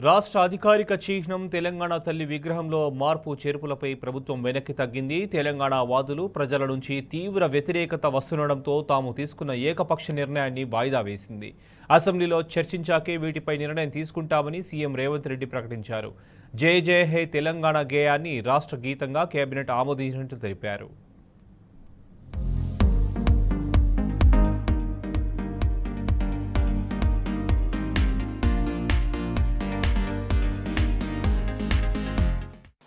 రాష్ట్ర అధికారిక చిహ్నం తెలంగాణ తల్లి విగ్రహంలో మార్పు చేర్పులపై ప్రభుత్వం వెనక్కి తగ్గింది. తెలంగాణ వాదులు ప్రజల నుంచి తీవ్ర వ్యతిరేకత వస్తుండటంతో తాము తీసుకున్న ఏకపక్ష నిర్ణయాన్ని వాయిదా వేసింది. అసెంబ్లీలో చర్చించాకే వీటిపై నిర్ణయం తీసుకుంటామని సీఎం రేవంత్ రెడ్డి ప్రకటించారు. జై జై హే తెలంగాణ గేయాన్ని రాష్ట్ర గీతంగా కేబినెట్ ఆమోదించినట్లు తెలిపారు.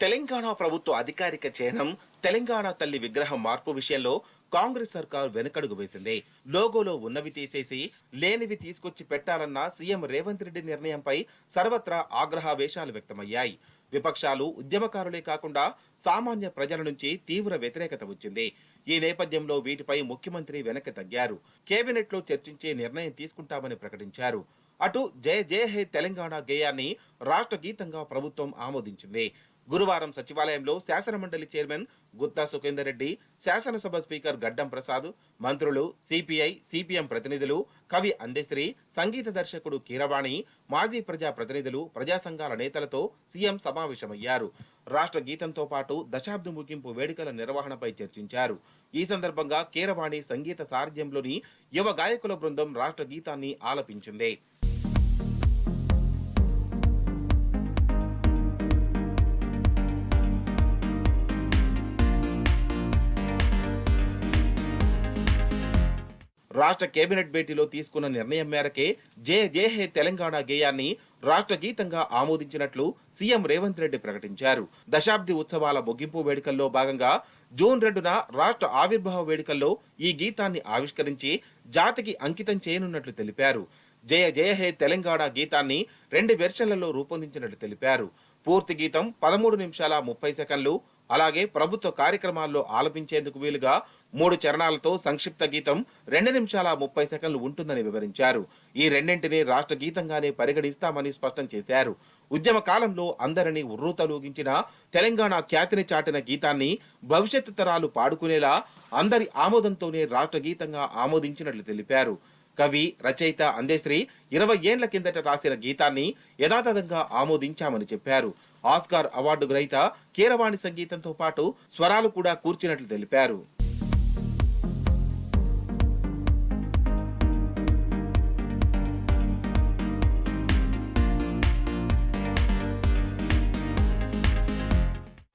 తెలంగాణ ప్రభుత్వ అధికారిక చిహ్నం తెలంగాణ తల్లి విగ్రహం మార్పు విషయంలో కాంగ్రెస్ సర్కార్ వెనుకడుగు వేసింది. లోగోలో ఉన్నవి తీసేసి లేనివి తీసుకొచ్చి పెట్టాలన్న సీఎం రేవంత్ రెడ్డి నిర్ణయంపై సర్వత్రా ఆగ్రహావేశాలు వ్యక్తమయ్యాయి. విపక్షాలు, ఉద్యమకారులే కాకుండా సామాన్య ప్రజల నుంచి తీవ్ర వ్యతిరేకత వచ్చింది. ఈ నేపథ్యంలో వీటిపై ముఖ్యమంత్రి వెనక్కి తగ్గారు. కేబినెట్ లో చర్చించే నిర్ణయం తీసుకుంటామని ప్రకటించారు. అటు జయ జయ హే తెలంగాణ గేయాన్ని రాష్ట్ర గీతంగా ప్రభుత్వం ఆమోదించింది. గురువారం సచివాలయంలో శాసనమండలి చైర్మన్ గుత్తా సుఖేందర్ రెడ్డి, శాసనసభ స్పీకర్ గడ్డం ప్రసాద్, మంత్రులు, సిపిఐ, సిపిఎం ప్రతినిధులు, కవి అందెశ్రీ, సంగీత దర్శకుడు కీరవాణి, మాజీ ప్రజా ప్రతినిధులు, ప్రజా సంఘాల నేతలతో సీఎం సమావేశమయ్యారు. రాష్ట్ర గీతంతో పాటు దశాబ్ది ముగింపు వేడుకల నిర్వహణపై చర్చించారు. ఈ సందర్భంగా కీరవాణి సంగీత సారథ్యంలోని యువ గాయకుల బృందం రాష్ట్ర గీతాన్ని ఆలపించింది. రాష్ట్ర కేబినెట్ భేటీలో తీసుకున్న నిర్ణయం మేరకే జయ జయ హే తెలంగాణ గేయాన్ని రాష్ట్ర గీతంగా ఆమోదించినట్లు సీఎం రేవంత్ రెడ్డి ప్రకటించారు. దశాబ్ది ఉత్సవాల ముగింపు వేడుకల్లో భాగంగా జూన్ 2న రాష్ట్ర ఆవిర్భావ వేడుకల్లో ఈ గీతాన్ని ఆవిష్కరించి జాతికి అంకితం చేయనున్నట్లు తెలిపారు. జయ జయ హే తెలంగాణ గీతాన్ని 2 వెర్షన్లలో రూపొందించినట్లు తెలిపారు. పూర్తి గీతం 13 నిమిషాల 30 సెకండ్లు, అలాగే ప్రభుత్వ కార్యక్రమాల్లో ఆలపించేందుకు వీలుగా 3 చరణాలతో సంక్షిప్త గీతం 2 నిమిషాల 30 సెకండ్లు ఉంటుందని వివరించారు. ఈ రెండింటిని రాష్ట్ర గీతంగానే పరిగణిస్తామని స్పష్టం చేశారు. ఉద్యమ కాలంలో అందరినీ ఉర్రూతలూగించిన తెలంగాణ ఖ్యాతిని చాటిన గీతాన్ని భవిష్యత్తు తరాలు పాడుకునేలా అందరి ఆమోదంతోనే రాష్ట్ర గీతంగా ఆమోదించినట్లు తెలిపారు. కవి, రచయిత అందెశ్రీ 20 ఏండ్ల కిందట రాసిన గీతాన్ని యథాతథంగా ఆమోదించామని చెప్పారు. ఆస్కార్ అవార్డు గ్రహీత కీరవాణి సంగీతంతో పాటు స్వరాలు కూడా కూర్చినట్లు తెలిపారు.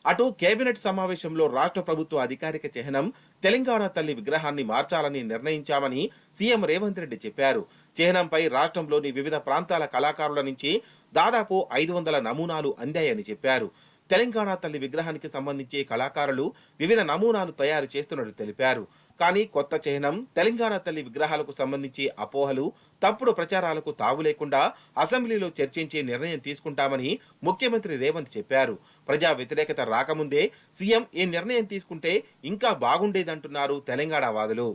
అటు కేబినెట్ సమావేశంలో రాష్ట్ర ప్రభుత్వ అధికారిక చిహ్నం తెలంగాణ తల్లి విగ్రహాన్ని మార్చాలని నిర్ణయించామని సీఎం రేవంత్ రెడ్డి చెప్పారు. చిహ్నంపై రాష్ట్రంలోని వివిధ ప్రాంతాల కళాకారుల నుంచి దాదాపు 500 నమూనాలు అందాయని చెప్పారు. తెలంగాణ తల్లి విగ్రహానికి సంబంధించి కళాకారులు వివిధ నమూనాలు తయారు చేస్తున్నట్టు తెలిపారు. కానీ కొత్త చిహ్నం తెలంగాణ తల్లి విగ్రహాలకు సంబంధించి అపోహలు, తప్పుడు ప్రచారాలకు తావు లేకుండా అసెంబ్లీలో చర్చించి నిర్ణయం తీసుకుంటామని ముఖ్యమంత్రి రేవంత్ చెప్పారు. ప్రజా వ్యతిరేకత రాకముందే సీఎం ఈ నిర్ణయం తీసుకుంటే ఇంకా బాగుండేదంటున్నారు తెలంగాణ వాదులు.